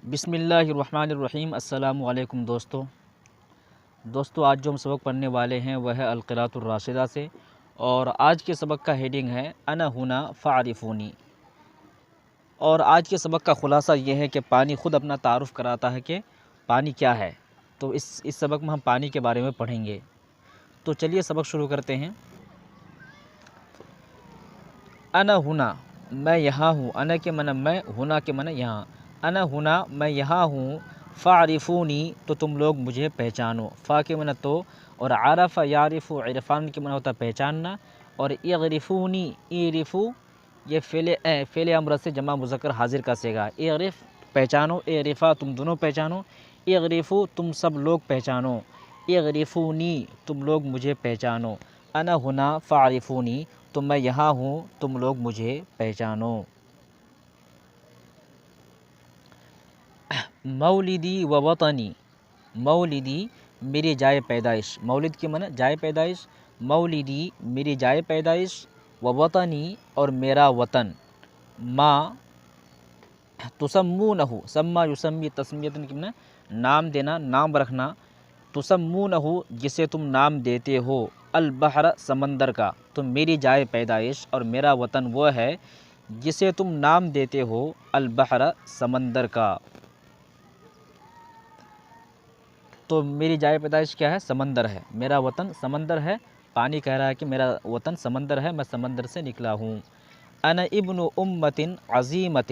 بسم اللہ الرحمن الرحیم۔ السلام علیکم دوستو آج جو ہم سبق پڑھنے والے ہیں وہ ہے القراءۃ الراشدہ سے، اور آج کے سبق کا ہیڈنگ ہے انا ہنا فاعرفونی۔ اور آج کے سبق کا خلاصہ یہ ہے کہ پانی خود اپنا تعارف کراتا ہے کہ پانی کیا ہے، تو اس سبق میں ہم پانی کے بارے میں پڑھیں گے۔ تو چلیے سبق شروع کرتے ہیں۔ انا ہنا، میں یہاں ہوں۔ انا کے معنی میں، ہنا کے معنی یہاں۔ انا ہنا، میں یہاں ہوں۔ فاعرفونی، تو تم لوگ مجھے پہچانو۔ فا کے معنی تو، اور عرف یعرف، عرفان کے معنی ہوتا ہے پہچاننا، اور اعرفونی، اعرفو یہ فعل امر سے جمع مذکر حاضر کا صیغہ۔ اعرف پہچانو، اعرفا تم دونوں پہچانو، اعرفو تم سب لوگ پہچانو، اعرفونی تم لوگ مجھے پہچانو۔ انا ہنا فاعرفونی، تو میں یہاں ہوں تم لوگ مجھے پہچانو۔ مولیدی و وطنی، مولیدی میری جائے پیدائش، مولد کے معنی جائے پیدائش، مولیدی میری جائے پیدائش، و وطنی اور میرا وطن، ما تسمونہ، سما یسمی تسمیتن کے معنی نام دینا، نام رکھنا، تسمونہ جسے تم نام دیتے ہو، البحر سمندر کا، تو میری جائے پیدائش اور میرا وطن وہ ہے جسے تم نام دیتے ہو البحر سمندر کا۔ تو میری جائے پیدائش کیا ہے؟ سمندر ہے، میرا وطن سمندر ہے۔ پانی کہہ رہا ہے کہ میرا وطن سمندر ہے، میں سمندر سے نکلا ہوں۔ انا ابن امت عظیمت،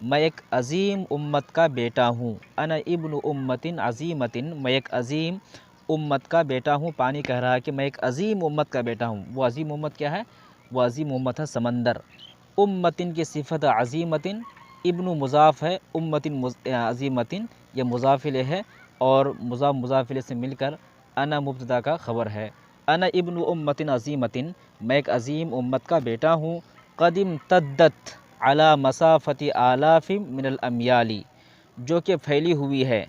میں ایک عظیم امت کا بیٹا ہوں۔ انا ابن امت عظیمت، میں ایک عظیم امت کا بیٹا ہوں۔ پانی کہہ رہا ہے کہ میں ایک عظیم امت کا بیٹا ہوں۔ وہ عظیم امت کیا ہے؟ وہ عظیم امت ہے سمندر۔ امتن کی صفت عظیمت، ابن مضاف ہے، امت عظیمت یہ مضاف الیہ ہے، اور مضاف الیہ سے مل کر انا مبتدا کا خبر ہے۔ انا ابن امت عظیمت، میں ایک عظیم امت کا بیٹا ہوں۔ قد امتدت علی مسافت آلاف من الامیال، جو کہ پھیلی ہوئی ہے۔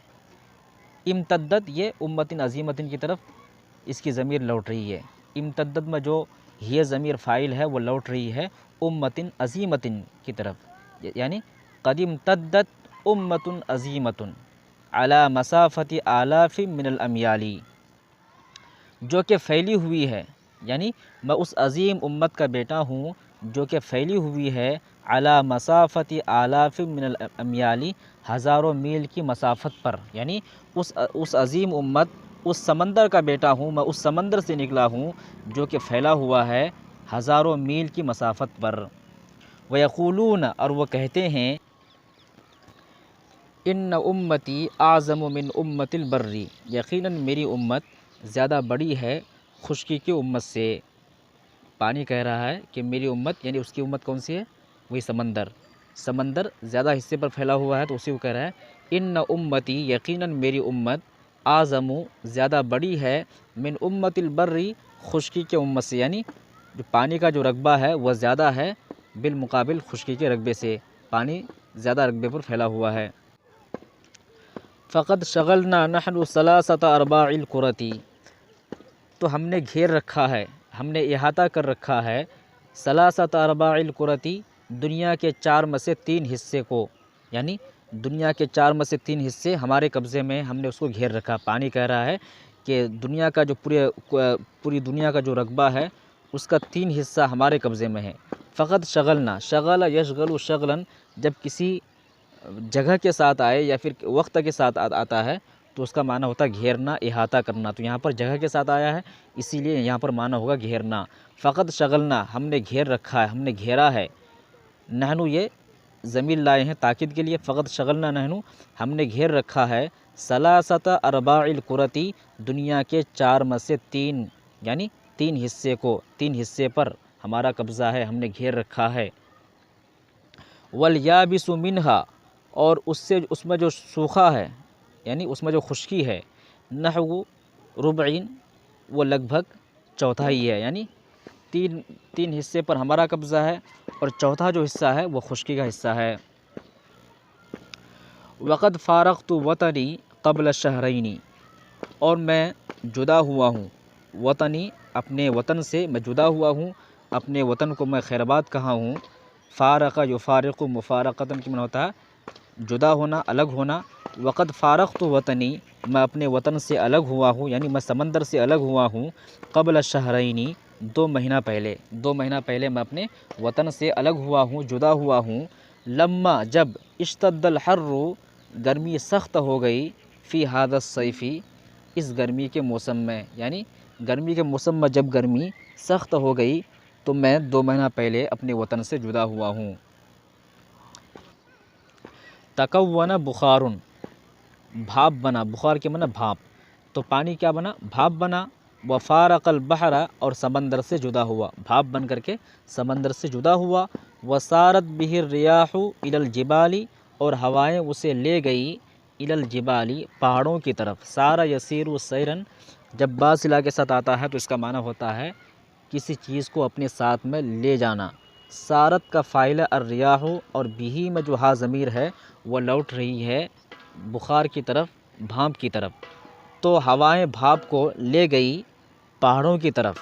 امتدت یہ امت عظیمت کی طرف اس کی ضمیر لوٹ رہی ہے۔ امتدت میں جو یہ ضمیر فاعل ہے وہ لوٹ رہی ہے امت عظیمت کی طرف، یعنی قد امتدت امت عظیمت علی مسافت آلاف من الامیال، جو کہ پھیلی ہوئی ہے، یعنی میں اس عظیم امت کا بیٹا ہوں جو کہ پھیلی ہوئی ہے علی مسافت آلاف من الامیال، ہزاروں میل کی مسافت پر، یعنی اس عظیم امت، اس سمندر کا بیٹا ہوں میں، اس سمندر سے نکلا ہوں جو کہ پھیلا ہوا ہے ہزاروں میل کی مسافت پر۔ وَيَقُولُونَ، اور وہ کہتے ہیں، ان امتی اعظم من امت البر، یقیناً میری امت زیادہ بڑی ہے خشکی کی امت سے۔ پانی کہہ رہا ہے کہ میری امت، یعنی اس کی امت کون سی ہے؟ وہی سمندر، سمندر زیادہ حصے پر پھیلا ہوا ہے، تو اسی کو کہہ رہا ہے ان امتی، یقیناً میری امت اعظم زیادہ بڑی ہے من امت البر، خشکی کے امت سے، یعنی جو پانی کا جو رقبہ ہے وہ زیادہ ہے بالمقابل خشکی کے رقبے سے، پانی زیادہ رقبے پر پھیلا ہوا ہے۔ فقد شغلنا نحن ثلاثۃ ارباع الکرۃ، تو ہم نے گھیر رکھا ہے، ہم نے احاطہ کر رکھا ہے، ثلاثۃ ارباع الکرۃ، دنیا کے 4 میں سے 3 حصے کو، یعنی دنیا کے 4 میں سے 3 حصے ہمارے قبضے میں، ہم نے اس کو گھیر رکھا۔ پانی کہہ رہا ہے کہ دنیا کا جو پوری دنیا کا جو رقبہ ہے اس کا 3 حصہ ہمارے قبضے میں ہے۔ فقد شغلنا، شغل یشغل شغلا جب کسی جگہ کے ساتھ آئے یا پھر وقت کے ساتھ آتا ہے تو اس کا معنی ہوتا ہے گھیرنا، احاطہ کرنا، تو یہاں پر جگہ کے ساتھ آیا ہے اسی لیے یہاں پر معنی ہوگا گھیرنا۔ فقد شغلنا، ہم نے گھیر رکھا ہے، ہم نے گھیرا ہے، نحنو یہ ضمیر لائے ہیں تاکید کے لیے، فقد شغلنا نحنو ہم نے گھیر رکھا ہے، ثلاثۃ ارباع الکرۃ دنیا کے 4 میں سے 3، یعنی 3 حصے کو، 3 حصے پر ہمارا قبضہ ہے، ہم نے گھیر رکھا ہے۔ والیابس منہا، اور اس میں جو سوکھا ہے، یعنی اس میں جو خشکی ہے، نحو ربعین وہ لگ بھگ چوتھائی ہے، یعنی 3 حصے پر ہمارا قبضہ ہے اور چوتھا جو حصہ ہے وہ خشکی کا حصہ ہے۔ وقد فارقت وطنی قبل الشہرین، اور میں جدا ہوا ہوں، وطنی اپنے وطن سے میں جدا ہوا ہوں، اپنے وطن کو میں خیر آباد کہا ہوں۔ فارق یفارق مفارقتاً کی معنی ہوتا ہے جدا ہونا، الگ ہونا، وقد فارغت وطنی، میں اپنے وطن سے الگ ہوا ہوں، یعنی میں سمندر سے الگ ہوا ہوں، قبل شہرینی، 2 مہینہ پہلے، 2 مہینہ پہلے میں اپنے وطن سے الگ ہوا ہوں، جدا ہوا ہوں، لما، جب اشتد الحر، گرمی سخت ہو گئی، فی ھذا الصیفی، اس گرمی کے موسم میں، یعنی گرمی کے موسم میں جب گرمی سخت ہو گئی تو میں 2 مہینہ پہلے اپنے وطن سے جدا ہوا ہوں۔ تکون بخار، بھاپ بنا، بخار کے معنی بھاپ، تو پانی کیا بنا؟ بھاپ بنا، وفارق البحر، اور سمندر سے جدا ہوا، بھاپ بن کر کے سمندر سے جدا ہوا، وسارت بہ الریاح الی الجبال، اور ہوائیں اسے لے گئی، الی الجبال، پہاڑوں کی طرف، سارا یسیر سیرن، جب با صلہ کے ساتھ آتا ہے تو اس کا معنی ہوتا ہے کسی چیز کو اپنے ساتھ میں لے جانا۔ سارت کا فاعل الریاح، اور بھی میں جو ہا ضمیر ہے وہ لوٹ رہی ہے بخار کی طرف، بھاپ کی طرف، تو ہوائیں بھاپ کو لے گئی پہاڑوں کی طرف،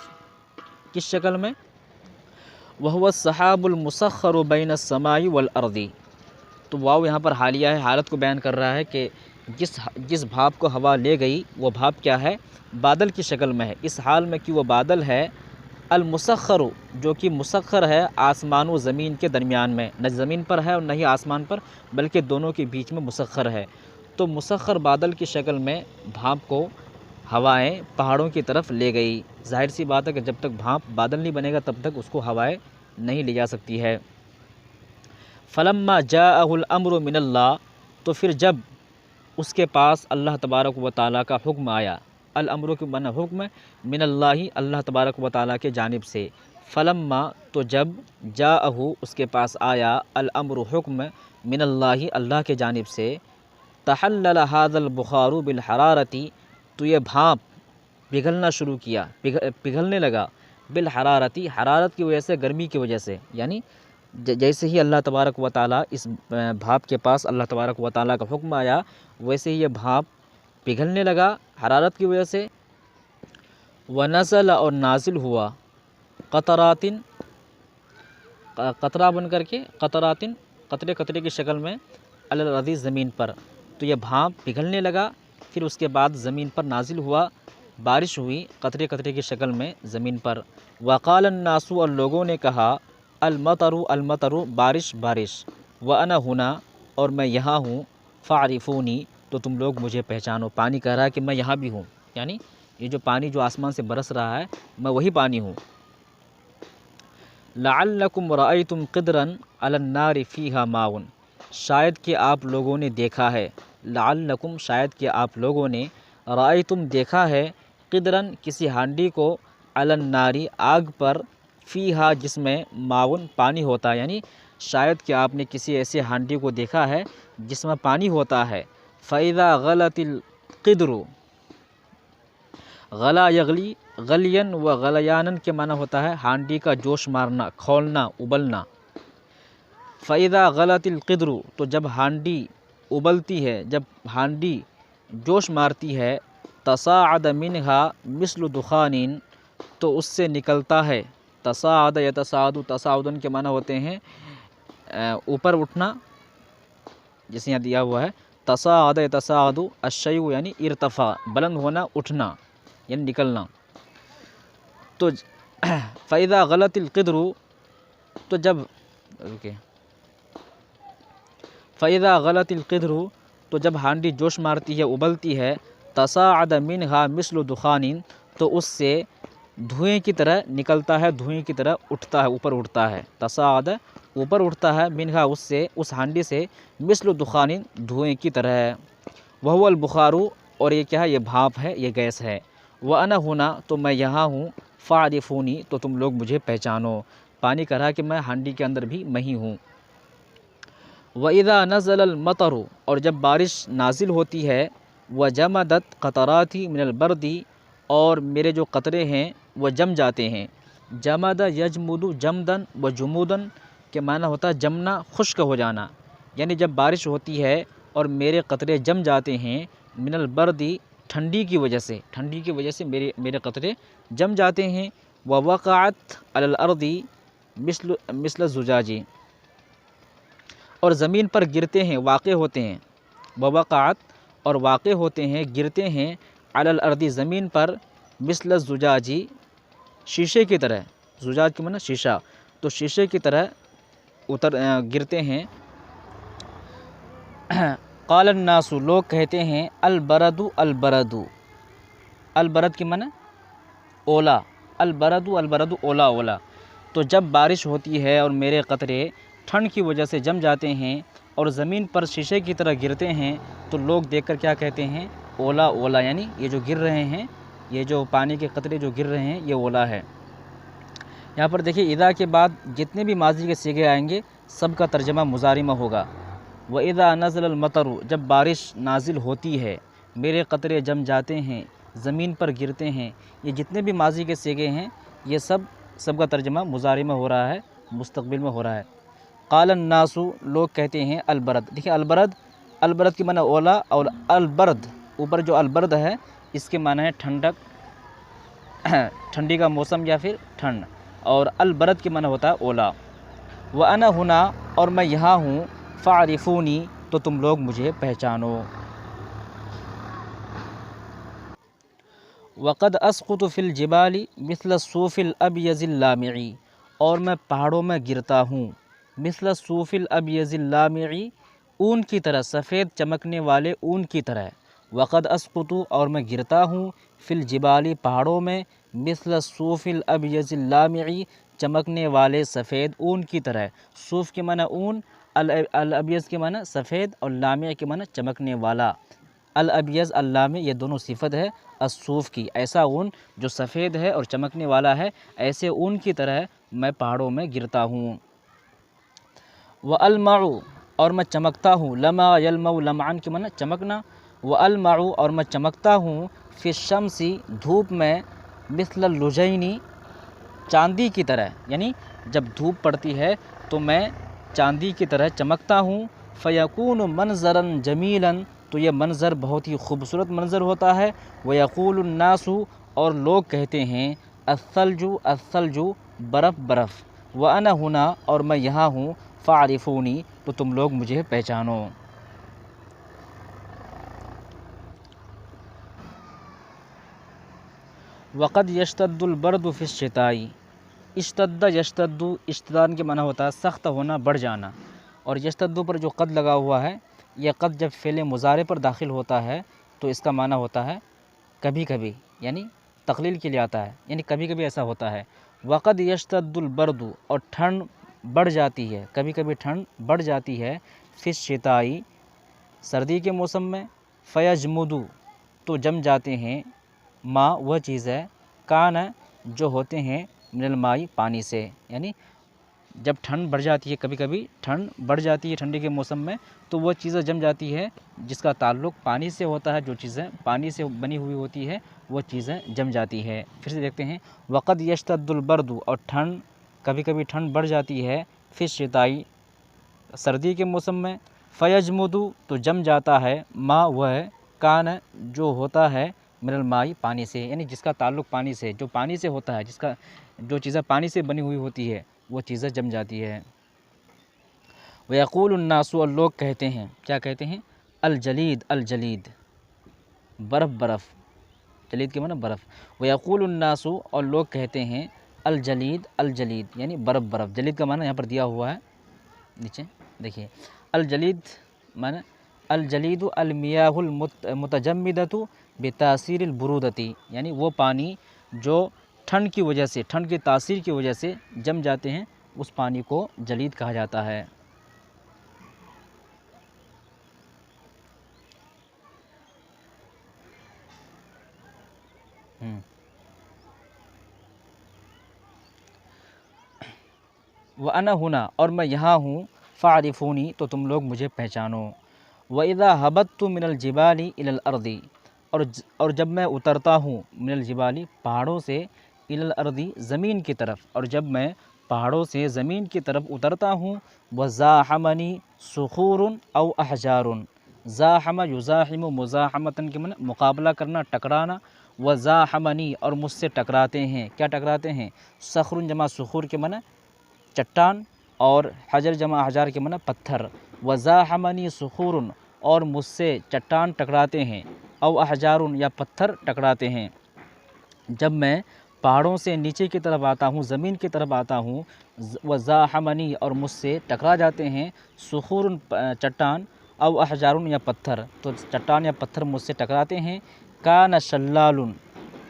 کس شکل میں؟ وَهُوَ السَّحَابُ الْمُسَخَّرُ بَيْنَ السَّمَاءِ وَالْأَرْضِ، تو واو یہاں پر حالیہ ہے، حالت کو بیان کر رہا ہے کہ جس بھاپ کو ہوا لے گئی وہ بھاپ کیا ہے؟ بادل کی شکل میں ہے، اس حال میں کہ وہ بادل ہے، المسخر، جو کہ مسخر ہے آسمان و زمین کے درمیان میں، نہ زمین پر ہے اور نہ ہی آسمان پر، بلکہ دونوں کے بیچ میں مسخر ہے، تو مسخر بادل کی شکل میں بھاپ کو ہوائیں پہاڑوں کی طرف لے گئی۔ ظاہر سی بات ہے کہ جب تک بھاپ بادل نہیں بنے گا تب تک اس کو ہوائیں نہیں لے جا سکتی ہے۔ فلما جاءہ الامر من اللہ، تو پھر جب اس کے پاس اللہ تبارک و تعالیٰ کا حکم آیا، الامر کے معنی حکم، من اللہ، اللہ تبارک و تعالیٰ کے جانب سے، فلما، تو جب جاءہ، اس کے پاس آیا، الامر، حکم، من اللہ، اللہ کے جانب سے، تحلل ھذا البخار بالحرارۃ، تو یہ بھاپ پگھلنا شروع کیا، پگھلنے لگا، بالحرارۃ، حرارت کی وجہ سے، گرمی کی وجہ سے، یعنی جیسے ہی اللہ تبارک و تعالیٰ اس بھاپ کے پاس اللہ تبارک و تعالیٰ کا حکم آیا، ویسے ہی یہ بھاپ پگھلنے لگا حرارت کی وجہ سے، ونزل، اور نازل ہوا، قطرات، قطرہ بن کر کے، قطرات، قطرے قطرے کی شکل میں، علی الارض، زمین پر، تو یہ بھاپ پگھلنے لگا، پھر اس کے بعد زمین پر نازل ہوا، بارش ہوئی قطرے قطرے کی شکل میں زمین پر، وقال الناس، اور لوگوں نے کہا، المطر، المطر، بارش، بارش، وانا ہنا، اور میں یہاں ہوں، فاعرفونی، تو تم لوگ مجھے پہچانو، پانی کہہ رہا ہے کہ میں یہاں بھی ہوں، یعنی یہ جو پانی جو آسمان سے برس رہا ہے میں وہی پانی ہوں۔ لعلکم رأیتم قدرا علی النار فیہا ماء، شاید کہ آپ لوگوں نے دیکھا ہے، لعلکم، شاید کہ آپ لوگوں نے، رأیتم، دیکھا ہے، قدرا، کسی ہانڈی کو، علی النار، آگ پر، فیہا، جس میں، ماء، پانی ہوتا ہے، یعنی شاید کہ آپ نے کسی ایسے ہانڈی کو دیکھا ہے جس میں پانی ہوتا ہے، فَإِذَا غَلَتِ الْقِدْرُ، غلا یغلی، غلیاً و غلیاناً کے معنی ہوتا ہے ہانڈی کا جوش مارنا، کھولنا، ابلنا، فَإِذَا غَلَتِ الْقِدْرُ، تو جب ہانڈی ابلتی ہے، جب ہانڈی جوش مارتی ہے، تصاعد منہا مثل دخان، تو اس سے نکلتا ہے، تصاعد یتصاعد، تصاعدن کے معنی ہوتے ہیں اوپر اٹھنا، جیسے یہاں دیا ہوا ہے، تصاعد یتصاعد الشیء، یعنی ارتفاع، بلند ہونا، اٹھنا، یعنی نکلنا، تو فَإِذَا غَلَتِ الْقِدْرُ، تو جب فَإِذَا غَلَتِ الْقِدْرُ، تو جب ہانڈی جوش مارتی ہے، ابلتی ہے، تصاعد منہا مثل دخان، تو اس سے دھوئیں کی طرح نکلتا ہے، دھوئیں کی طرح اٹھتا ہے، اوپر اٹھتا ہے، تصاعد، اوپر اٹھتا ہے، منہا، اس سے، اس ہانڈی سے، مثل دخان، دھوئیں کی طرح ہے، وَهُوَ الْبُخَارُ، اور یہ کیا ہے؟ یہ بھاپ ہے، یہ گیس ہے، وَأَنَا هُنَا، تو میں یہاں ہوں، فَاعْرِفُونِی، تو تم لوگ مجھے پہچانو، پانی کہہ رہا کہ میں ہانڈی کے اندر بھی میں ہی ہوں۔ وَإِذَا نَزَلَ الْمَطَرُ، اور جب بارش نازل ہوتی ہے، وَجَمَدَتْ قَطَرَاتِ مِنَ الْبَرْدِ، اور میرے جو قطرے ہیں وہ جم جاتے ہیں، جمد یجمد جمدن و جمودن کے معنی ہوتا ہے جمنا، خشک ہو جانا، یعنی جب بارش ہوتی ہے اور میرے قطرے جم جاتے ہیں، من البردی، ٹھنڈی کی وجہ سے، ٹھنڈی کی وجہ سے میرے قطرے جم جاتے ہیں، ووقعت علی الارض مثل الزجاج، اور زمین پر گرتے ہیں، واقع ہوتے ہیں، ووقعت اور واقع ہوتے ہیں، گرتے ہیں، علی الارض زمین پر، مثل الزجاجی شیشے کی طرح، زجاج کے معنی شیشہ، تو شیشے کی طرح گرتے ہیں۔ قال الناس لوگ کہتے ہیں، البرد البرد، البرد کے معنی اولا، البرد البرد اولا اولا، تو جب بارش ہوتی ہے اور میرے قطرے ٹھنڈ کی وجہ سے جم جاتے ہیں اور زمین پر شیشے کی طرح گرتے ہیں تو لوگ دیکھ کر کیا کہتے ہیں، اولا اولا، یعنی یہ جو گر رہے ہیں، یہ جو پانی کے قطرے جو گر رہے ہیں یہ اولا ہے۔ یہاں پر دیکھیے اذا کے بعد جتنے بھی ماضی کے صیغے آئیں گے سب کا ترجمہ مضارع میں ہوگا۔ وَإِذَا نَزَلَ الْمَطَرُ، جب بارش نازل ہوتی ہے، میرے قطرے جم جاتے ہیں، زمین پر گرتے ہیں، یہ جتنے بھی ماضی کے صیغے ہیں یہ سب کا ترجمہ مضارع میں ہو رہا ہے، مستقبل میں ہو رہا ہے۔ قال الناس لوگ کہتے ہیں، البرد، دیکھیں البرد کی معنی اولا، اور البرد اوپر جو البرد ہے اس کے معنی ہے ٹھنڈک، ٹھنڈی کا موسم یا پھر ٹھنڈ، اور البرد کے معنی ہوتا ہے اولا۔ وَأَنَا هُنَا، اور میں یہاں ہوں، فَاعْرِفُونِی، تو تم لوگ مجھے پہچانو۔ وَقَدْ أَسْقُطُ فِي الْجِبَالِ مِثْلَ الصُّوفِ الْأَبْيَضِ اللَّامِعِ، اور میں پہاڑوں میں گرتا ہوں، مثل الصوف الابیض اللامع، اون کی طرح، سفید چمکنے والے اون کی طرح۔ وقد اسقط، اور میں گرتا ہوں، فی الجبال، پہاڑوں میں، مثل الصوف الابیض اللامع، چمکنے والے سفید اون کی طرح۔ صوف کے معنی اون، الابیض کے معنی سفید، اور لامع کے معنی چمکنے والا۔ الابیض اللامع یہ دونوں صفت ہے الصوف کی، ایسا اون جو سفید ہے اور چمکنے والا ہے، ایسے اون کی طرح میں پہاڑوں میں گرتا ہوں۔ وَأَلْمَعُ، اور میں چمکتا ہوں، لمع یلمع لمعان کے معنی چمکنا، وَأَلْمَعُ، اور میں چمکتا ہوں، فی الشمس، دھوپ میں، مثل اللجین، چاندی کی طرح، یعنی جب دھوپ پڑتی ہے تو میں چاندی کی طرح چمکتا ہوں۔ فَيَكُونُ مَنظَرًا جَمِيلًا، تو یہ منظر بہت ہی خوبصورت منظر ہوتا ہے۔ وَيَقُولُ النَّاسُ، اور لوگ کہتے ہیں، الثلج الثلج، برف برف۔ وَأَنَا هُنَا، اور میں یہاں ہوں، فَاعْرِفُونِی، تو تم لوگ مجھے پہچانو۔ وقد یشتد البرد فی الشتاء، اشتد یشتد، اشتداد کے معنی ہوتا ہے سخت ہونا، بڑھ جانا، اور یشتد پر جو قد لگا ہوا ہے، یہ قد جب فعل مضارع پر داخل ہوتا ہے تو اس کا معنی ہوتا ہے کبھی کبھی، یعنی تقلیل کے لیے آتا ہے، یعنی کبھی کبھی ایسا ہوتا ہے۔ وقد یشتد البرد، اور ٹھنڈ بڑھ جاتی ہے، کبھی کبھی ٹھنڈ بڑھ جاتی ہے، فی الشتاء، سردی کے موسم میں، فیجمد، تو جم جاتے ہیں، ما وہ چیز ہے، کان جو ہوتے ہیں، من الماء پانی سے، یعنی جب ٹھنڈ بڑھ جاتی ہے، کبھی کبھی ٹھنڈ بڑھ جاتی ہے ٹھنڈی کے موسم میں تو وہ چیزیں جم جاتی ہے جس کا تعلق پانی سے ہوتا ہے، جو چیزیں پانی سے بنی ہوئی ہوتی ہے وہ چیزیں جم جاتی ہے۔ پھر سے دیکھتے ہیں، وقد یشتد البرد، اور ٹھنڈ کبھی کبھی ٹھنڈ بڑھ جاتی ہے، فی الشتاء، سردی کے موسم میں، فیجمد، تو جم جاتا ہے، ما وہ ہے، کان جو ہوتا ہے، من الماء پانی سے، یعنی جس کا تعلق پانی سے، جو پانی سے ہوتا ہے، جو چیزیں پانی سے بنی ہوئی ہوتی ہے وہ چیزیں جم جاتی ہے۔ وَيَقُولُ النَّاسُ، اور لوگ کہتے ہیں، کیا کہتے ہیں، الجلید الجلید، برف برف، جلید کے معنی برف۔ وَيَقُولُ النَّاسُ، اور لوگ کہتے ہیں، الجلید الجلید، یعنی برف برف۔ جلید کا معنی یہاں پر دیا ہوا ہے نیچے دیکھیے، الجلید معنی الجلید المیاہ المتجمدۃ بتاثیر البرودۃ، یعنی وہ پانی جو ٹھنڈ کی وجہ سے، ٹھنڈ کی تاثیر کی وجہ سے جم جاتے ہیں، اس پانی کو جلید کہا جاتا ہے۔ وَأَنَا هُنَا، اور میں یہاں ہوں، فَاعْرِفُونِی، تو تم لوگ مجھے پہچانو۔ وَإِذَا هَبَطْتُ مِنَ الْجِبَالِ إِلَى الْأَرْضِ، اور جب میں اترتا ہوں، من الجبال پہاڑوں سے، إِلَى الْأَرْضِ زمین کی طرف، اور جب میں پہاڑوں سے زمین کی طرف اترتا ہوں، وَزَاحَمَنِی صُخُورٌ أَوْ أَحْجَارٌ، زاحم یزاحم مزاحمتاً کے معنی مقابلہ کرنا، ٹکرانا، وزاحمنی، اور مجھ سے ٹکراتے ہیں، کیا ٹکراتے ہیں، صخر جمع صخور کے معنی چٹان، اور حجر جمع احجار کے معنی پتھر، وزاحمنی صخور، اور مجھ سے چٹان ٹکراتے ہیں، او احجار، یا پتھر ٹکراتے ہیں۔ جب میں پہاڑوں سے نیچے کی طرف آتا ہوں، زمین کی طرف آتا ہوں، وزاحمنی، اور مجھ سے ٹکرا جاتے ہیں، صخور، چٹان، او احجار، یا پتھر، تو چٹان یا پتھر مجھ سے ٹکراتے ہیں، کان شلال،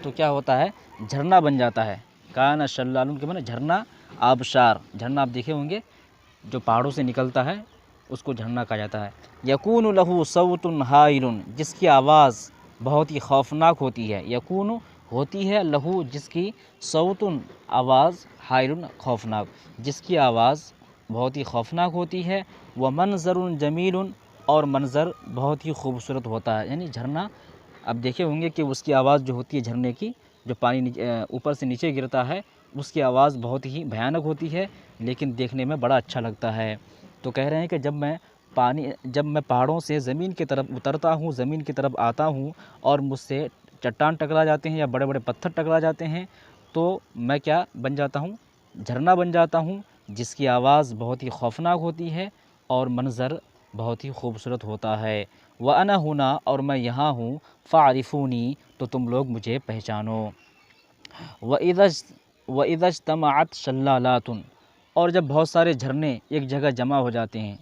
تو کیا ہوتا ہے، جھرنا بن جاتا ہے۔ کان شلال کے معنی جھرنا، آبشار، جھرنا آپ دیکھے ہوں گے جو پہاڑوں سے نکلتا ہے اس کو جھرنا کہا جاتا ہے۔ یکون لہ صوت ہائل، جس کی آواز بہت ہی خوفناک ہوتی ہے، یکون ہوتی ہے، لہو جس کی، صوت آواز، ہائل خوفناک، جس کی آواز بہت ہی خوفناک ہوتی ہے، ومنظر جمیل، اور منظر بہت ہی خوبصورت ہوتا ہے۔ یعنی جھرنا اب دیکھے ہوں گے کہ اس کی آواز جو ہوتی ہے جھرنے کی، جو پانی اوپر سے نیچے گرتا ہے، اس کی آواز بہت ہی بھیانک ہوتی ہے، لیکن دیکھنے میں بڑا اچھا لگتا ہے۔ تو کہہ رہے ہیں کہ جب میں پہاڑوں سے زمین کی طرف اترتا ہوں، زمین کی طرف آتا ہوں، اور مجھ سے چٹان ٹکرا جاتے ہیں یا بڑے بڑے پتھر ٹکرا جاتے ہیں، تو میں کیا بن جاتا ہوں، جھرنا بن جاتا ہوں، جس کی آواز بہت ہی خوفناک ہوتی ہے اور منظر بہت ہی خوبصورت ہوتا ہے۔ وَأَنَا هُنَا، اور میں یہاں ہوں، فَاعْرِفُونِی، تو تم لوگ مجھے پہچانو۔ وَإِذَا اجْتَمَعَتْ شَلَّالَاتٌ، اور جب بہت سارے جھرنے ایک جگہ جمع ہو جاتے ہیں،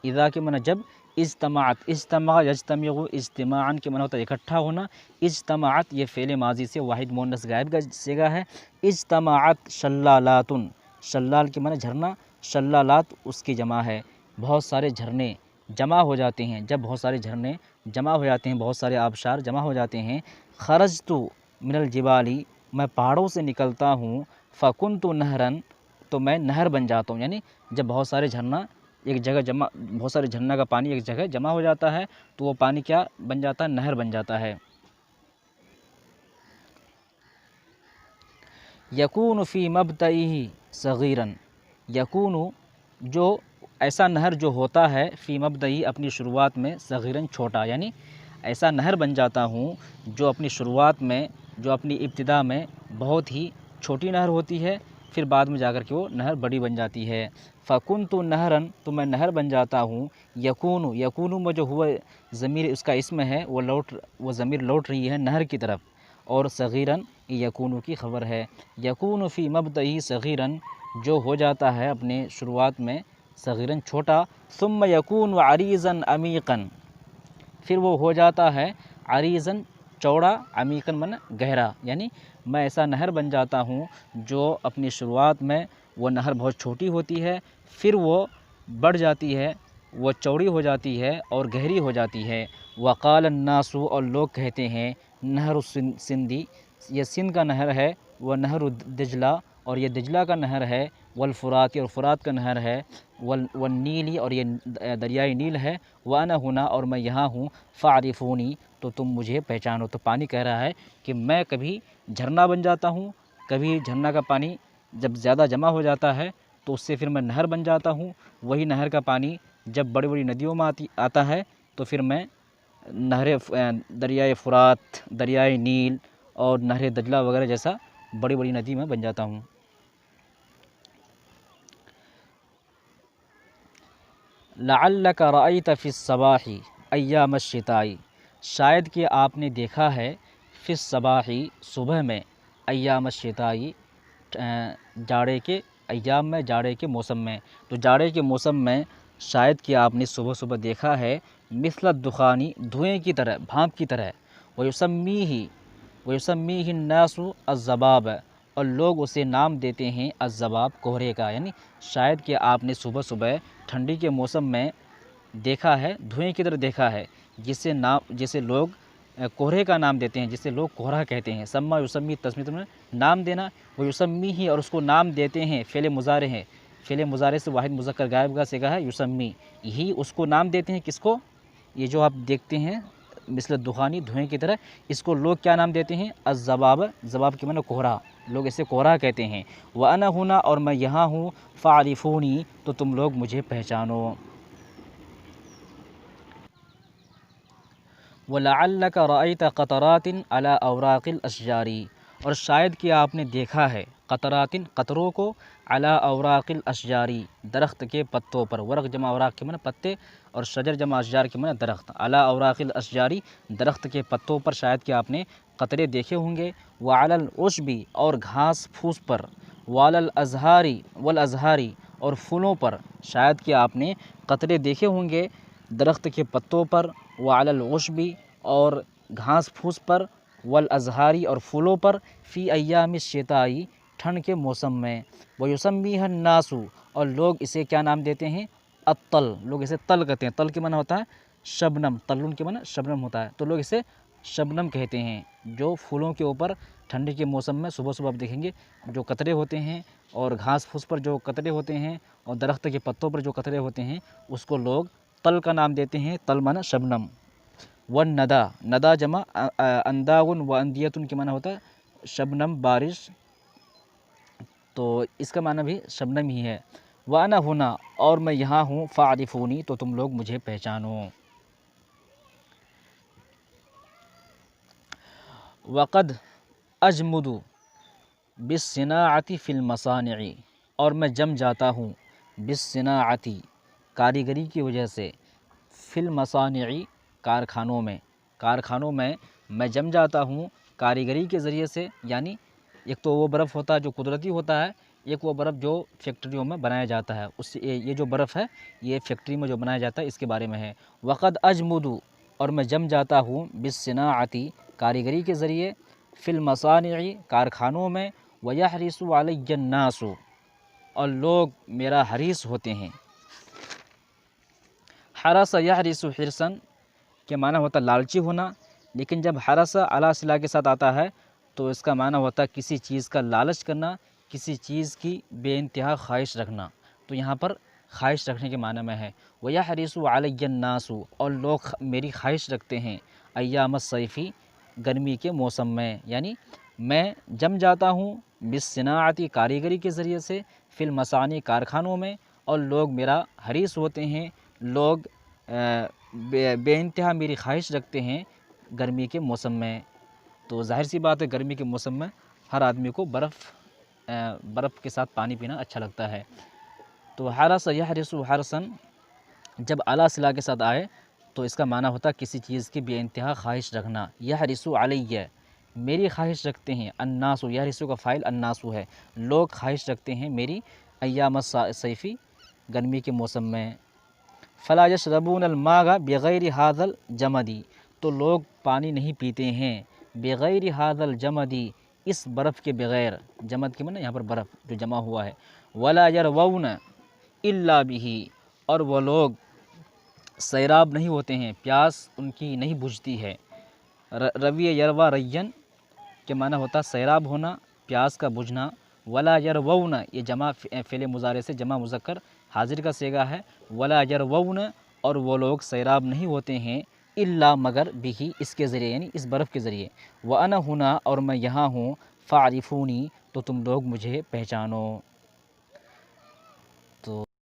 اذا کے معنی جب، اجتماعت، اجتماع یجتمع اجتماعاً کے معنی ہوتا ہے اکٹھا ہونا، اجتماعت یہ فعل ماضی سے واحد مؤنث غائب کا صیغہ ہے، اجتماعت شلالات، شلال کے معنی جھرنا، شلالات اس کی جمع ہے، بہت سارے جھرنے جمع ہو جاتے ہیں، جب بہت سارے جھرنے جمع ہو جاتے ہیں، بہت سارے آبشار جمع ہو جاتے ہیں، خرجت من الجبال، میں پہاڑوں سے نکلتا ہوں، فکنت نہرن، تو میں نہر بن جاتا ہوں۔ یعنی جب بہت سارے جھرنا ایک جگہ جمع، بہت سارے جھرنا کا پانی ایک جگہ جمع ہو جاتا ہے تو وہ پانی کیا بن جاتا ہے، نہر بن جاتا ہے۔ یکون فی مبدئہ صغیرا، یکون جو ایسا نہر جو ہوتا ہے، فی مبدئہ اپنی شروعات میں، صغیراً چھوٹا، یعنی ایسا نہر بن جاتا ہوں جو اپنی شروعات میں، جو اپنی ابتدا میں بہت ہی چھوٹی نہر ہوتی ہے، پھر بعد میں جا کر کے وہ نہر بڑی بن جاتی ہے۔ فکنت نہرن، تو میں نہر بن جاتا ہوں، یکون میں جو ہوا ضمیر اس کا اسم ہے، وہ ضمیر لوٹ رہی ہے نہر کی طرف، اور صغیراً یکون کی خبر ہے۔ یکون فی مبدئہ صغیراً، جو ہو جاتا ہے اپنے شروعات میں صغیراً چھوٹا، ثم یکون عریضاً عمیقاً، پھر وہ ہو جاتا ہے عریضاً چوڑا، عمیقاً من گہرا، یعنی میں ایسا نہر بن جاتا ہوں جو اپنی شروعات میں وہ نہر بہت چھوٹی ہوتی ہے، پھر وہ بڑھ جاتی ہے، وہ چوڑی ہو جاتی ہے اور گہری ہو جاتی ہے۔ وقال الناس، اور لوگ کہتے ہیں، نہر سندھی، یہ سندھ کا نہر ہے، وہ نہر دجلہ، اور یہ دجلہ کا نہر ہے، والفرات، اور فرات کا نہر ہے، والنیل، اور یہ دریائے نیل ہے، وانا ہنا، اور میں یہاں ہوں، فاعرفونی، تو تم مجھے پہچانو۔ تو پانی کہہ رہا ہے کہ میں کبھی جھرنا بن جاتا ہوں، کبھی جھرنا کا پانی جب زیادہ جمع ہو جاتا ہے تو اس سے پھر میں نہر بن جاتا ہوں، وہی نہر کا پانی جب بڑی بڑی ندیوں میں آتا ہے تو پھر میں دریائے فرات، دریائے نیل اور نہر دجلہ وغیرہ جیسا بڑی بڑی ندی میں بن جاتا ہوں۔ لعلک رأیت فی الصباح ایام الشتاء، شاید کہ آپ نے دیکھا ہے، فی الصباح صبح میں، ایام الشتاء جاڑے کے ایام میں، جاڑے کے موسم میں، تو جاڑے کے موسم میں شاید کہ آپ نے صبح صبح دیکھا ہے، مثل الدخان، دھوئیں کی طرح، بھاپ کی طرح، ویسمیہ الناس الضباب، اور لوگ اسے نام دیتے ہیں الضباب، کوہرے کا، یعنی شاید کہ آپ نے صبح صبح ٹھنڈی کے موسم میں دیکھا ہے، دھوئیں کی طرح دیکھا ہے، جسے لوگ کوہرے کا نام دیتے ہیں، جسے لوگ کوہرا کہتے ہیں۔ سما یسمی، تسمیۃ میں نام دینا، وہ یسمی ہی، اور اس کو نام دیتے ہیں، فعل مضارع ہے، فعل مضارع سے واحد مذکر غائب کا صیغہ ہے یسمی ہی، اس کو نام دیتے ہیں، کس کو، یہ جو آپ دیکھتے ہیں مثل الدخان، دھوئیں کی طرح، اس کو لوگ کیا نام دیتے ہیں، الضباب، ضباب کے معنی کوہرا، لوگ اسے کوہرا کہتے ہیں۔ وَأَنَا هُنَا، اور میں یہاں ہوں، فَاعْرِفُونِی، تو تم لوگ مجھے پہچانو۔ وَلَعَلَّكَ رَأَيْتَ قَطَرَاتٍ عَلَىٰ أَوْرَاقِ الْأَشْجَارِ، اور شاید کہ آپ نے دیکھا ہے قطراتن قطروں کو علی اوراق الاشجاری درخت کے پتوں پر، ورق جمع اوراق کے معنی پتے اور شجر جمع اشجار کے معنی درخت، علی اوراق الاشجاری درخت کے پتوں پر شاید کہ آپ نے قطرے دیکھے ہوں گے، وعلی العشبی اور گھاس پھوس پر، وعلی الازہاری والازہاری اور پھولوں پر شاید کہ آپ نے قطرے دیکھے ہوں گے درخت کے پتوں پر، وعلی العشبی اور گھاس پھوس پر، والازہاری اور پھولوں پر، فی ایام الشتائی ٹھنڈ کے موسم میں، ویسمیھا الناس اور لوگ اسے کیا نام دیتے ہیں؟ الطل، لوگ اسے تل کہتے ہیں، تل کے معنی ہوتا ہے شبنم، تلن کے معنی شبنم ہوتا ہے، تو لوگ اسے شبنم کہتے ہیں، جو پھولوں کے اوپر ٹھنڈی کے موسم میں صبح صبح آپ دیکھیں گے جو قطرے ہوتے ہیں، اور گھاس پھوس پر جو قطرے ہوتے ہیں اور درخت کے پتوں پر جو قطرے ہوتے ہیں اس کو لوگ تل کا نام دیتے ہیں، تل معنی شبنم۔ والندا، ندا جمع انداغن و اندیتن کے معنی ہوتا ہے شبنم بارش، تو اس کا معنی بھی شبنم ہی ہے۔ وانا ہونا اور میں یہاں ہوں، فاعرفونی تو تم لوگ مجھے پہچانو۔ وقد اجمد بالصناعۃ فی المصانع اور میں جم جاتا ہوں، بالصناعۃ کاریگری کی وجہ سے، فی المصانع کارخانوں میں، کارخانوں میں میں جم جاتا ہوں کاریگری کے ذریعے سے، یعنی ایک تو وہ برف ہوتا ہے جو قدرتی ہوتا ہے، ایک وہ برف جو فیکٹریوں میں بنایا جاتا ہے، اس سے یہ جو برف ہے یہ فیکٹری میں جو بنایا جاتا ہے اس کے بارے میں ہے۔ وقد اجمد اور میں جم جاتا ہوں، بالصناعۃ کاریگری کے ذریعے، فی المصانع کارخانوں میں، ویحرص علی الناس اور لوگ میرا حریص ہوتے ہیں۔ حرص یحرص حرصا کے معنی ہوتا ہے لالچی ہونا، لیکن جب حرص علی صلہ کے ساتھ آتا ہے تو اس کا معنی ہوتا ہے کسی چیز کا لالچ کرنا، کسی چیز کی بے انتہا خواہش رکھنا، تو یہاں پر خواہش رکھنے کے معنی میں ہے۔ ویحرص علی الناس اور لوگ میری خواہش رکھتے ہیں، ایام الصیف گرمی کے موسم میں، یعنی میں جم جاتا ہوں بالصناعۃ کاریگری کے ذریعے سے، فی المصانع کارخانوں میں، اور لوگ میرا حریص ہوتے ہیں، لوگ بے انتہا میری خواہش رکھتے ہیں گرمی کے موسم میں۔ تو ظاہر سی بات ہے گرمی کے موسم میں ہر آدمی کو برف کے ساتھ پانی پینا اچھا لگتا ہے۔ تو حرص یحرص حرصا جب اعلیٰ صلہ کے ساتھ آئے تو اس کا معنی ہوتا ہے کسی چیز کی بے انتہا خواہش رکھنا۔ یحرص علیہ میری خواہش رکھتے ہیں، الناس یحرص کا فاعل الناس ہے، لوگ خواہش رکھتے ہیں میری، ایام الصیفی گرمی کے موسم میں۔ فلا یشربون الماء بغیر ھذا الجمد تو لوگ پانی نہیں پیتے ہیں، بغیر ھذا الجمد اس برف کے بغیر، جمد کے معنی یہاں پر برف جو جمع ہوا ہے، ولا یروون الا بہ اور وہ لوگ سیراب نہیں ہوتے ہیں، پیاس ان کی نہیں بجھتی ہے۔ روی یروا رین کے معنی ہوتا سیراب ہونا، پیاس کا بجھنا، ولا یروون یہ جمع فعل مضارع سے جمع مذکر حاضر کا صیغہ ہے، ولا یروون اور وہ لوگ سیراب نہیں ہوتے ہیں، الا مگر بھی اس کے ذریعے یعنی اس برف کے ذریعے، وانا ہونا اور میں یہاں ہوں، فاعرفونی تو تم لوگ مجھے پہچانو۔